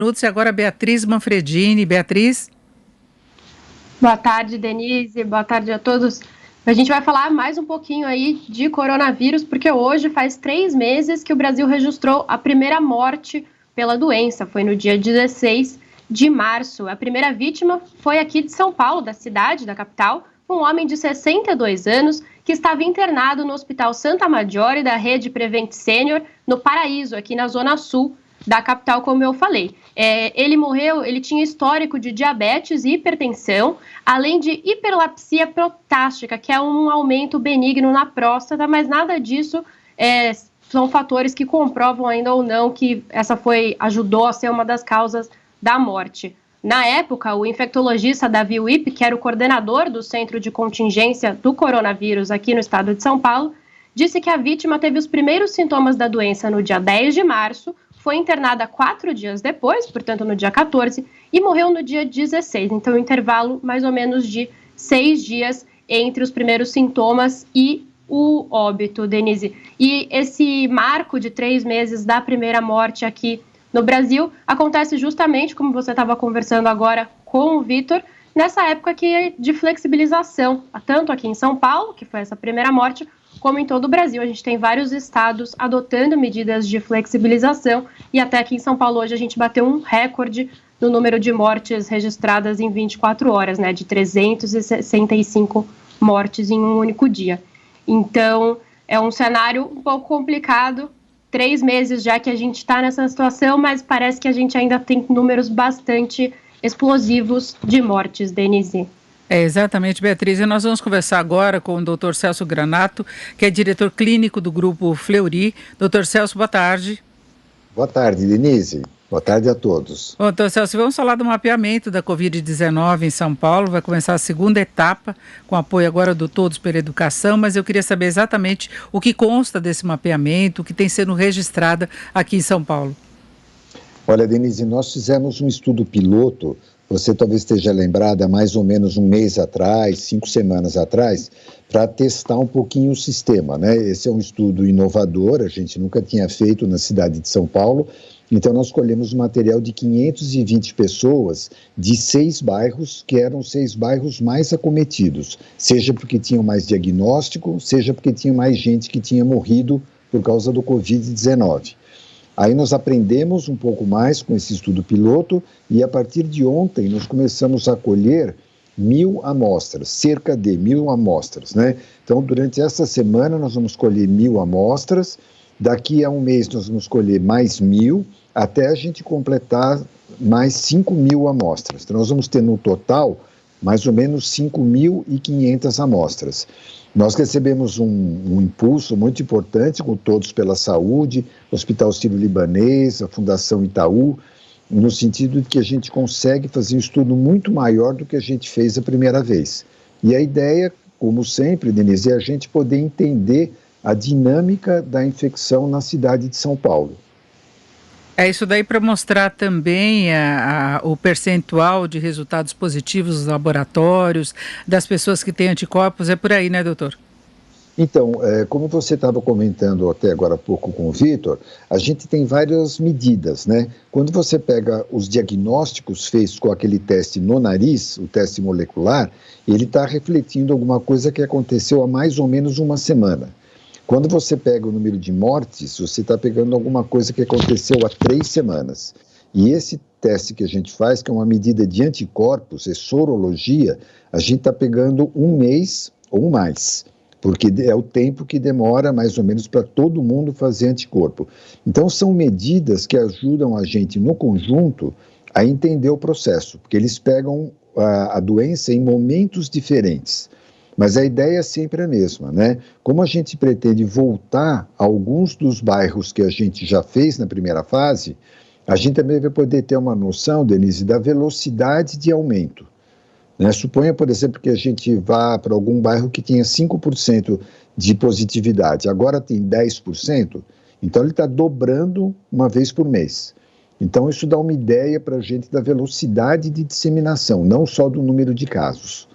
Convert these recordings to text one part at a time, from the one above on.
Minutos e agora Beatriz Manfredini. Beatriz. Boa tarde, Denise. Boa tarde a todos. A gente vai falar mais um pouquinho aí de coronavírus, porque hoje faz 3 meses que o Brasil registrou a primeira morte pela doença. Foi no dia 16 de março. A primeira vítima foi aqui de São Paulo, da cidade, da capital, um homem de 62 anos que estava internado no Hospital Santa Maggiore da Rede Prevent Senior, no Paraíso, aqui na Zona Sul da capital, como eu falei. Ele morreu, ele tinha histórico de diabetes e hipertensão, além de hiperlapsia protástica, que é um aumento benigno na próstata, mas nada disso são fatores que comprovam ainda ou não que ajudou a ser uma das causas da morte. Na época, o infectologista Davi Wipp, que era o coordenador do Centro de Contingência do Coronavírus aqui no estado de São Paulo, disse que a vítima teve os primeiros sintomas da doença no dia 10 de março, foi internada 4 dias depois, portanto no dia 14, e morreu no dia 16. Então, um intervalo mais ou menos de 6 dias entre os primeiros sintomas e o óbito, Denise. E esse marco de 3 meses da primeira morte aqui no Brasil acontece justamente, como você estava conversando agora com o Vitor, nessa época de flexibilização, tanto aqui em São Paulo, que foi essa primeira morte, como em todo o Brasil. A gente tem vários estados adotando medidas de flexibilização e até aqui em São Paulo hoje a gente bateu um recorde no número de mortes registradas em 24 horas, né, de 365 mortes em um único dia. Então, é um cenário um pouco complicado, 3 meses já que a gente está nessa situação, mas parece que a gente ainda tem números bastante explosivos de mortes, Denise. Exatamente, Beatriz. E nós vamos conversar agora com o Dr. Celso Granato, que é diretor clínico do Grupo Fleury. Dr. Celso, boa tarde. Boa tarde, Denise. Boa tarde a todos. Bom, Dr. Celso, vamos falar do mapeamento da Covid-19 em São Paulo. Vai começar a segunda etapa, com apoio agora do Todos pela Educação, mas eu queria saber exatamente o que consta desse mapeamento, o que tem sendo registrado aqui em São Paulo. Olha, Denise, nós fizemos um estudo piloto. Você talvez esteja lembrada, há mais ou menos um mês atrás, 5 semanas atrás, para testar um pouquinho o sistema, né? Esse é um estudo inovador, a gente nunca tinha feito na cidade de São Paulo, então nós escolhemos um material de 520 pessoas de 6 bairros, que eram 6 bairros mais acometidos, seja porque tinham mais diagnóstico, seja porque tinha mais gente que tinha morrido por causa do Covid-19. Aí nós aprendemos um pouco mais com esse estudo piloto e a partir de ontem nós começamos a colher 1.000 amostras, cerca de 1.000 amostras, né? Então durante essa semana nós vamos colher 1.000 amostras, daqui a um mês nós vamos colher mais 1.000, até a gente completar mais 5.000 amostras. Então nós vamos ter no total mais ou menos 5.500 amostras. Nós recebemos um impulso muito importante com Todos pela Saúde, Hospital Sírio-Libanês, a Fundação Itaú, no sentido de que a gente consegue fazer um estudo muito maior do que a gente fez a primeira vez. E a ideia, como sempre, Denise, é a gente poder entender a dinâmica da infecção na cidade de São Paulo. É isso daí para mostrar também o percentual de resultados positivos dos laboratórios, das pessoas que têm anticorpos, é por aí, né, doutor? Então, como você estava comentando até agora há pouco com o Vitor, a gente tem várias medidas, né? Quando você pega os diagnósticos feitos com aquele teste no nariz, o teste molecular, ele está refletindo alguma coisa que aconteceu há mais ou menos uma semana. Quando você pega o número de mortes, você está pegando alguma coisa que aconteceu há 3 semanas. E esse teste que a gente faz, que é uma medida de anticorpos, é sorologia, a gente está pegando 1 mês ou mais, porque é o tempo que demora mais ou menos para todo mundo fazer anticorpo. Então são medidas que ajudam a gente no conjunto a entender o processo, porque eles pegam a doença em momentos diferentes. Mas a ideia é sempre a mesma, né? Como a gente pretende voltar a alguns dos bairros que a gente já fez na primeira fase, a gente também vai poder ter uma noção, Denise, da velocidade de aumento, né? Suponha, por exemplo, que a gente vá para algum bairro que tinha 5% de positividade, agora tem 10%, então ele está dobrando uma vez por mês. Então isso dá uma ideia para a gente da velocidade de disseminação, não só do número de casos.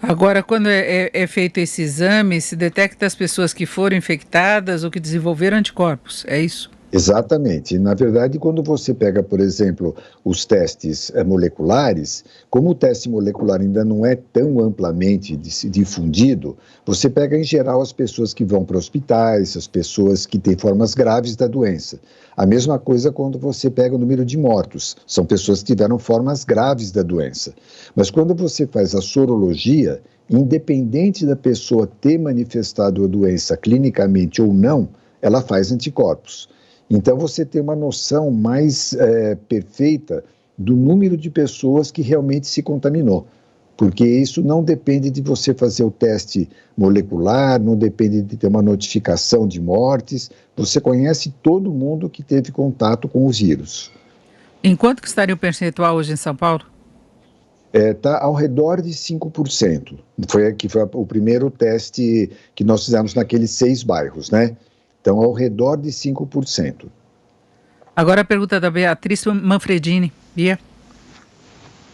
Agora, quando é feito esse exame, se detecta as pessoas que foram infectadas ou que desenvolveram anticorpos, é isso? Exatamente. Na verdade, quando você pega, por exemplo, os testes moleculares, como o teste molecular ainda não é tão amplamente difundido, você pega em geral as pessoas que vão para hospitais, as pessoas que têm formas graves da doença. A mesma coisa quando você pega o número de mortos, são pessoas que tiveram formas graves da doença. Mas quando você faz a sorologia, independente da pessoa ter manifestado a doença clinicamente ou não, ela faz anticorpos. Então, você tem uma noção mais perfeita do número de pessoas que realmente se contaminou, porque isso não depende de você fazer o teste molecular, não depende de ter uma notificação de mortes, você conhece todo mundo que teve contato com o vírus. Em quanto que estaria o percentual hoje em São Paulo? Está ao redor de 5%. Foi o primeiro teste que nós fizemos naqueles 6 bairros, né? Então, ao redor de 5%. Agora a pergunta da Beatriz Manfredini. Bia?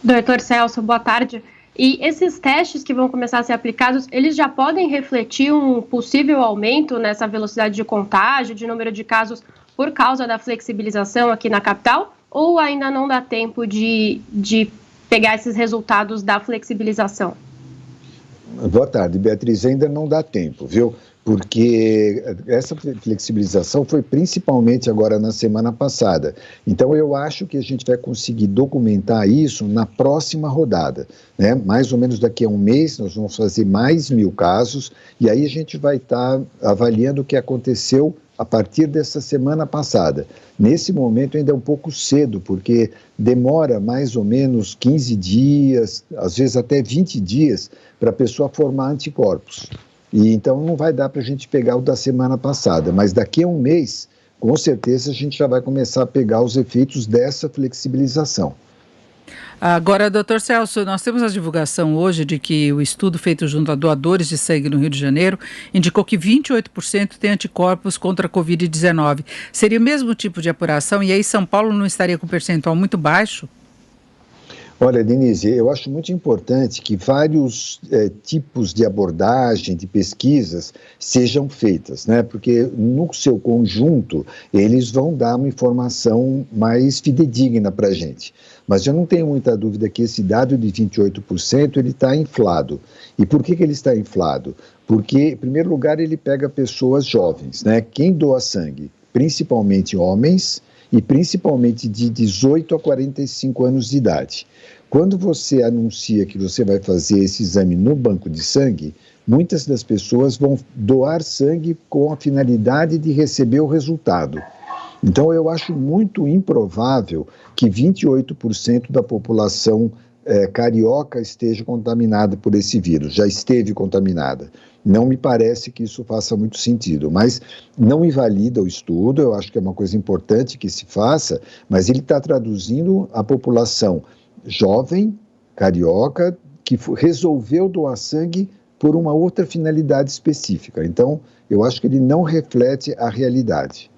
Doutor Celso, boa tarde. E esses testes que vão começar a ser aplicados, eles já podem refletir um possível aumento nessa velocidade de contágio, de número de casos, por causa da flexibilização aqui na capital? Ou ainda não dá tempo de pegar esses resultados da flexibilização? Boa tarde, Beatriz. Ainda não dá tempo, viu? Porque essa flexibilização foi principalmente agora na semana passada. Então, eu acho que a gente vai conseguir documentar isso na próxima rodada, né? Mais ou menos daqui a um mês, nós vamos fazer mais 1.000 casos, e aí a gente vai estar avaliando o que aconteceu a partir dessa semana passada. Nesse momento ainda é um pouco cedo, porque demora mais ou menos 15 dias, às vezes até 20 dias, para a pessoa formar anticorpos. E então não vai dar para a gente pegar o da semana passada, mas daqui a um mês, com certeza a gente já vai começar a pegar os efeitos dessa flexibilização. Agora, doutor Celso, nós temos a divulgação hoje de que o estudo feito junto a doadores de sangue no Rio de Janeiro indicou que 28% tem anticorpos contra a Covid-19. Seria o mesmo tipo de apuração e aí São Paulo não estaria com percentual muito baixo? Olha, Denise, eu acho muito importante que vários tipos de abordagem, de pesquisas, sejam feitas, né? Porque no seu conjunto, eles vão dar uma informação mais fidedigna para a gente. Mas eu não tenho muita dúvida que esse dado de 28%, ele está inflado. E por que ele está inflado? Porque, em primeiro lugar, ele pega pessoas jovens, né? Quem doa sangue? Principalmente homens, e principalmente de 18 a 45 anos de idade. Quando você anuncia que você vai fazer esse exame no banco de sangue, muitas das pessoas vão doar sangue com a finalidade de receber o resultado. Então, eu acho muito improvável que 28% da população carioca esteja contaminada por esse vírus, já esteve contaminada. Não me parece que isso faça muito sentido, mas não invalida o estudo, eu acho que é uma coisa importante que se faça, mas ele está traduzindo a população jovem, carioca, que resolveu doar sangue por uma outra finalidade específica. Então, eu acho que ele não reflete a realidade.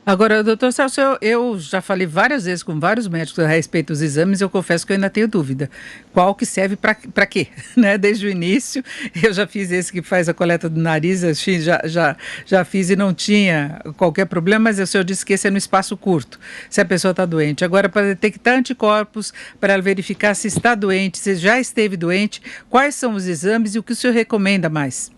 Agora, doutor Celso, eu já falei várias vezes com vários médicos a respeito dos exames e eu confesso que eu ainda tenho dúvida. Qual que serve para quê? Né? Desde o início, eu já fiz esse que faz a coleta do nariz, assim, já fiz e não tinha qualquer problema, mas o senhor disse que esse é no espaço curto, se a pessoa está doente. Agora, para detectar anticorpos, para verificar se está doente, se já esteve doente, quais são os exames e o que o senhor recomenda mais?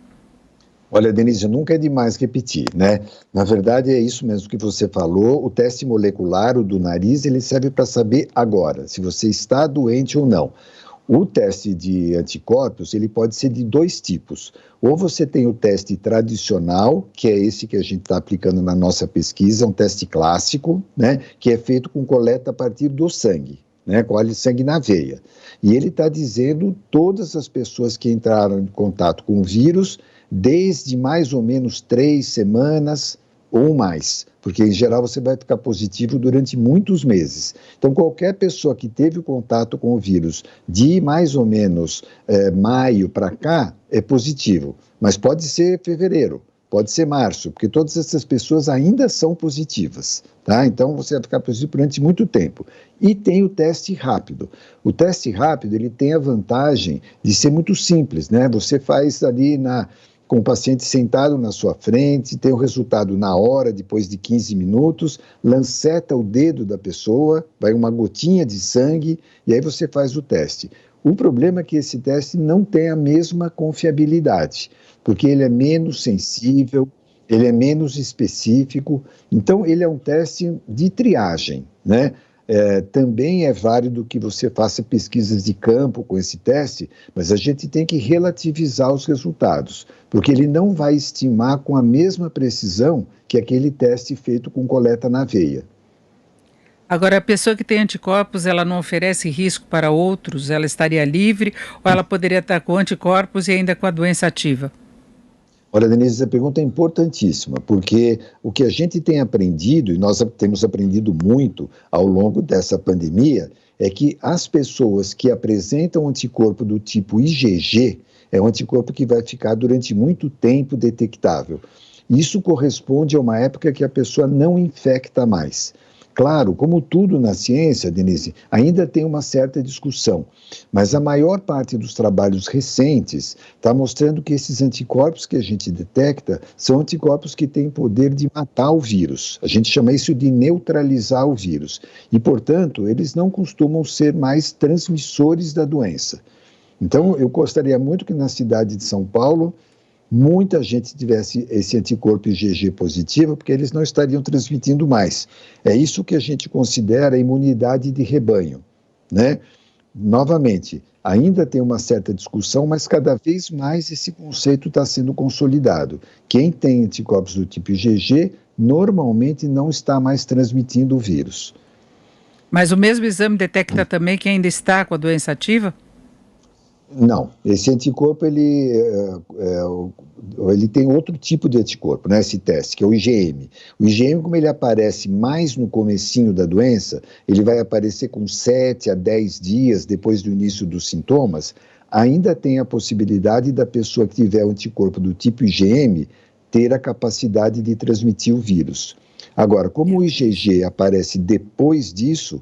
Olha, Denise, nunca é demais repetir, né? Na verdade, é isso mesmo que você falou, o teste molecular, o do nariz, ele serve para saber agora, se você está doente ou não. O teste de anticorpos, ele pode ser de 2 tipos. Ou você tem o teste tradicional, que é esse que a gente está aplicando na nossa pesquisa, um teste clássico, né? Que é feito com coleta a partir do sangue, né? Colhe sangue na veia. E ele está dizendo todas as pessoas que entraram em contato com o vírus, desde mais ou menos 3 semanas ou mais, porque em geral você vai ficar positivo durante muitos meses. Então, qualquer pessoa que teve contato com o vírus de mais ou menos maio para cá é positivo, mas pode ser fevereiro, pode ser março, porque todas essas pessoas ainda são positivas, tá? Então, você vai ficar positivo durante muito tempo. E tem o teste rápido. O teste rápido, ele tem a vantagem de ser muito simples, né? Você faz ali com o paciente sentado na sua frente, tem o resultado na hora, depois de 15 minutos, lanceta o dedo da pessoa, vai uma gotinha de sangue e aí você faz o teste. O problema é que esse teste não tem a mesma confiabilidade, porque ele é menos sensível, ele é menos específico, então ele é um teste de triagem, né? Também é válido que você faça pesquisas de campo com esse teste, mas a gente tem que relativizar os resultados, porque ele não vai estimar com a mesma precisão que aquele teste feito com coleta na veia. Agora, a pessoa que tem anticorpos, ela não oferece risco para outros? Ela estaria livre ou ela poderia estar com anticorpos e ainda com a doença ativa? Olha, Denise, essa pergunta é importantíssima, porque o que a gente tem aprendido, e nós temos aprendido muito ao longo dessa pandemia, é que as pessoas que apresentam anticorpo do tipo IgG, é um anticorpo que vai ficar durante muito tempo detectável. Isso corresponde a uma época que a pessoa não infecta mais. Claro, como tudo na ciência, Denise, ainda tem uma certa discussão, mas a maior parte dos trabalhos recentes está mostrando que esses anticorpos que a gente detecta são anticorpos que têm poder de matar o vírus. A gente chama isso de neutralizar o vírus. E, portanto, eles não costumam ser mais transmissores da doença. Então, eu gostaria muito que na cidade de São Paulo muita gente tivesse esse anticorpo IgG positivo, porque eles não estariam transmitindo mais. É isso que a gente considera imunidade de rebanho, né? Novamente, ainda tem uma certa discussão, mas cada vez mais esse conceito está sendo consolidado. Quem tem anticorpos do tipo IgG, normalmente não está mais transmitindo o vírus. Mas o mesmo exame detecta também quem ainda está com a doença ativa? Não, esse anticorpo ele tem outro tipo de anticorpo, né, esse teste, que é o IgM. O IgM, como ele aparece mais no comecinho da doença, ele vai aparecer com 7 a 10 dias depois do início dos sintomas, ainda tem a possibilidade da pessoa que tiver o anticorpo do tipo IgM ter a capacidade de transmitir o vírus. Agora, como o IgG aparece depois disso,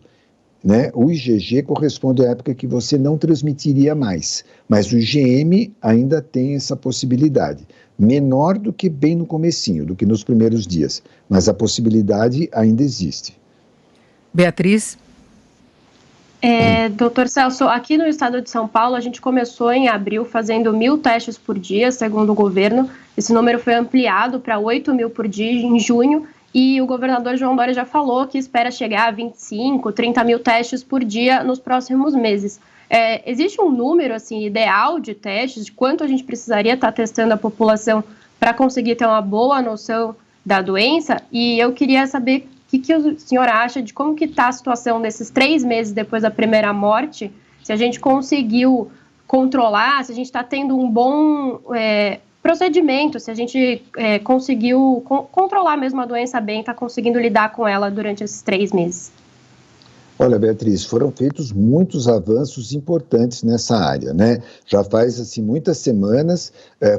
né, o IgG corresponde à época que você não transmitiria mais, mas o IgM ainda tem essa possibilidade, menor do que bem no comecinho, do que nos primeiros dias, mas a possibilidade ainda existe. Beatriz? Doutor Celso, aqui no estado de São Paulo, a gente começou em abril fazendo 1.000 testes por dia, segundo o governo. Esse número foi ampliado para 8.000 por dia em junho. E o governador João Dória já falou que espera chegar a 25, 30 mil testes por dia nos próximos meses. Existe um número assim, ideal de testes, de quanto a gente precisaria estar testando a população para conseguir ter uma boa noção da doença? E eu queria saber o que o senhor acha de como que está a situação nesses 3 meses depois da primeira morte, se a gente conseguiu controlar, se a gente está tendo um bom procedimento, se a gente conseguiu controlar mesmo a doença bem, está conseguindo lidar com ela durante esses 3 meses. Olha, Beatriz, foram feitos muitos avanços importantes nessa área, né? Já faz, assim, muitas semanas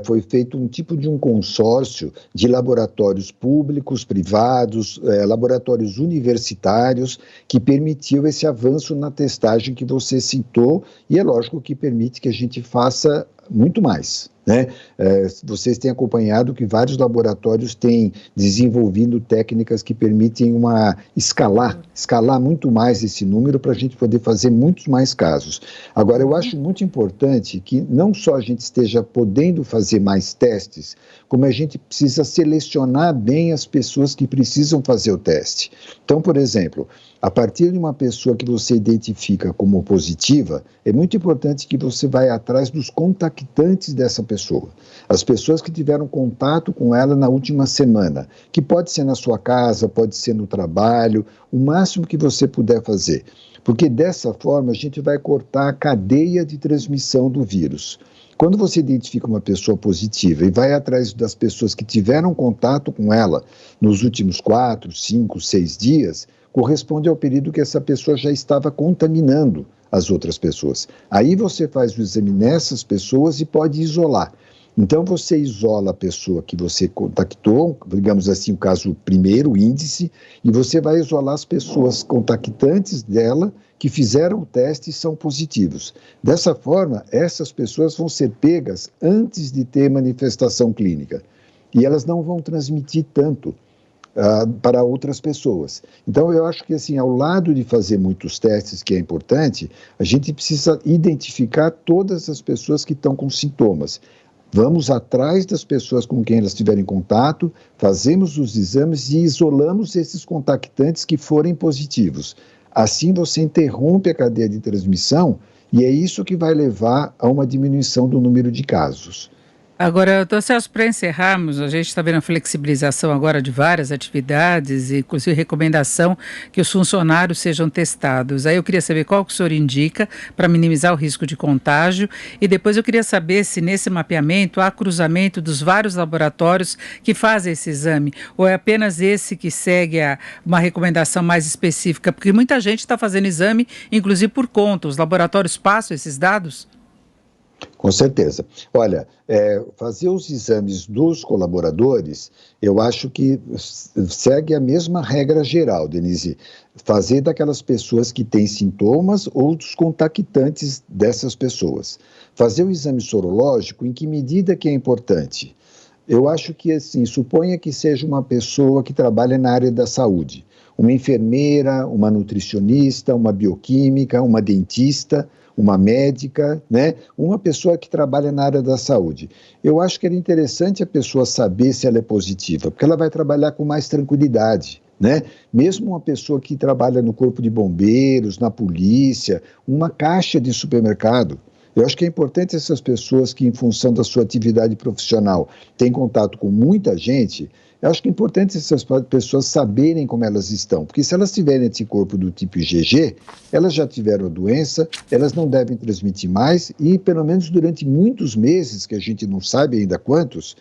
foi feito um tipo de um consórcio de laboratórios públicos, privados, laboratórios universitários, que permitiu esse avanço na testagem que você citou, e é lógico que permite que a gente faça muito mais, né? Vocês têm acompanhado que vários laboratórios têm desenvolvido técnicas que permitem escalar muito mais esse número para a gente poder fazer muitos mais casos. Agora, eu acho muito importante que não só a gente esteja podendo fazer mais testes, como a gente precisa selecionar bem as pessoas que precisam fazer o teste. Então, por exemplo, a partir de uma pessoa que você identifica como positiva, é muito importante que você vá atrás dos contactantes dessa pessoa. As pessoas que tiveram contato com ela na última semana, que pode ser na sua casa, pode ser no trabalho, o máximo que você puder fazer. Porque dessa forma a gente vai cortar a cadeia de transmissão do vírus. Quando você identifica uma pessoa positiva e vai atrás das pessoas que tiveram contato com ela nos últimos 4, 5, 6 dias, corresponde ao período que essa pessoa já estava contaminando as outras pessoas. Aí você faz o exame nessas pessoas e pode isolar. Então você isola a pessoa que você contactou, digamos assim, o caso primeiro, o índice, e você vai isolar as pessoas contactantes dela que fizeram o teste e são positivos. Dessa forma, essas pessoas vão ser pegas antes de ter manifestação clínica e elas não vão transmitir tanto para outras pessoas. Então, eu acho que, assim, ao lado de fazer muitos testes, que é importante, a gente precisa identificar todas as pessoas que estão com sintomas. Vamos atrás das pessoas com quem elas tiverem contato, fazemos os exames e isolamos esses contactantes que forem positivos. Assim, você interrompe a cadeia de transmissão e é isso que vai levar a uma diminuição do número de casos. Agora, doutor Celso, para encerrarmos, a gente está vendo a flexibilização agora de várias atividades e, inclusive, recomendação que os funcionários sejam testados. Aí eu queria saber qual que o senhor indica para minimizar o risco de contágio e depois eu queria saber se nesse mapeamento há cruzamento dos vários laboratórios que fazem esse exame ou é apenas esse que segue uma recomendação mais específica, porque muita gente está fazendo exame, inclusive por conta. Os laboratórios passam esses dados? Com certeza. Olha, fazer os exames dos colaboradores, eu acho que segue a mesma regra geral, Denise. Fazer daquelas pessoas que têm sintomas ou dos contactantes dessas pessoas. Fazer o exame sorológico, em que medida que é importante? Eu acho que, assim, suponha que seja uma pessoa que trabalha na área da saúde. Uma enfermeira, uma nutricionista, uma bioquímica, uma dentista, uma médica, né? Uma pessoa que trabalha na área da saúde. Eu acho que era interessante a pessoa saber se ela é positiva, porque ela vai trabalhar com mais tranquilidade, né? Mesmo uma pessoa que trabalha no corpo de bombeiros, na polícia, uma caixa de supermercado. Eu acho que é importante essas pessoas que, em função da sua atividade profissional, têm contato com muita gente. Eu acho que é importante essas pessoas saberem como elas estão, porque se elas tiverem anticorpo do tipo IgG, elas já tiveram a doença, elas não devem transmitir mais e, pelo menos durante muitos meses, que a gente não sabe ainda quantos,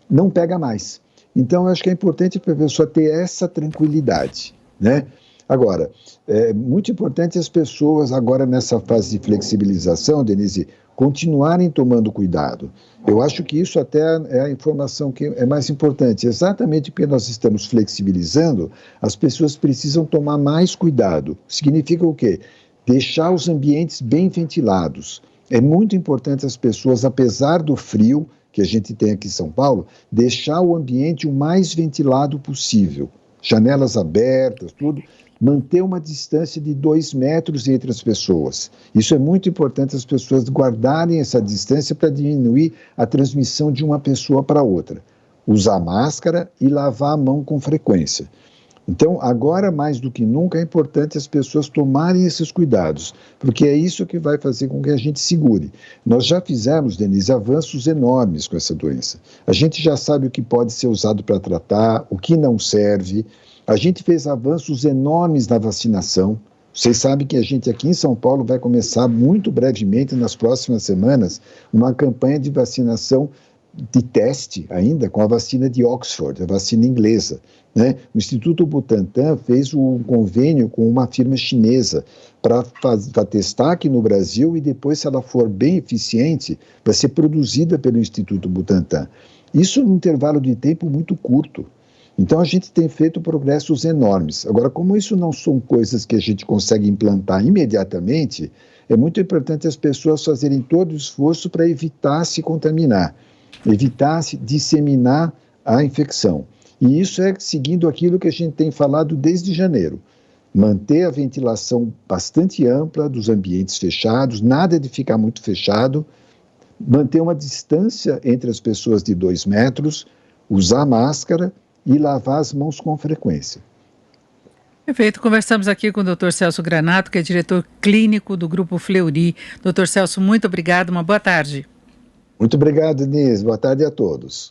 não pega mais. Então, eu acho que é importante para a pessoa ter essa tranquilidade, né? Agora, é muito importante as pessoas, agora nessa fase de flexibilização, Denise, continuarem tomando cuidado. Eu acho que isso até é a informação que é mais importante. Exatamente porque nós estamos flexibilizando, as pessoas precisam tomar mais cuidado. Significa o quê? Deixar os ambientes bem ventilados. É muito importante as pessoas, apesar do frio que a gente tem aqui em São Paulo, deixar o ambiente o mais ventilado possível. Janelas abertas, tudo. Manter uma distância de 2 metros entre as pessoas. Isso é muito importante, as pessoas guardarem essa distância para diminuir a transmissão de uma pessoa para outra. Usar máscara e lavar a mão com frequência. Então, agora mais do que nunca é importante as pessoas tomarem esses cuidados, porque é isso que vai fazer com que a gente segure. Nós já fizemos, Denise, avanços enormes com essa doença. A gente já sabe o que pode ser usado para tratar, o que não serve. A gente fez avanços enormes na vacinação. Vocês sabem que a gente aqui em São Paulo vai começar muito brevemente, nas próximas semanas, uma campanha de vacinação de teste ainda com a vacina de Oxford, a vacina inglesa, né? O Instituto Butantan fez um convênio com uma firma chinesa para testar aqui no Brasil e depois, se ela for bem eficiente, vai ser produzida pelo Instituto Butantan. Isso num intervalo de tempo muito curto. Então, a gente tem feito progressos enormes. Agora, como isso não são coisas que a gente consegue implantar imediatamente, é muito importante as pessoas fazerem todo o esforço para evitar se contaminar, evitar se disseminar a infecção. E isso é seguindo aquilo que a gente tem falado desde janeiro. Manter a ventilação bastante ampla dos ambientes fechados, nada de ficar muito fechado, manter uma distância entre as pessoas de 2 metros, usar máscara e lavar as mãos com frequência. Perfeito, conversamos aqui com o Dr. Celso Granato, que é diretor clínico do Grupo Fleury. Dr. Celso, muito obrigado, uma boa tarde. Muito obrigado, Denise. Boa tarde a todos.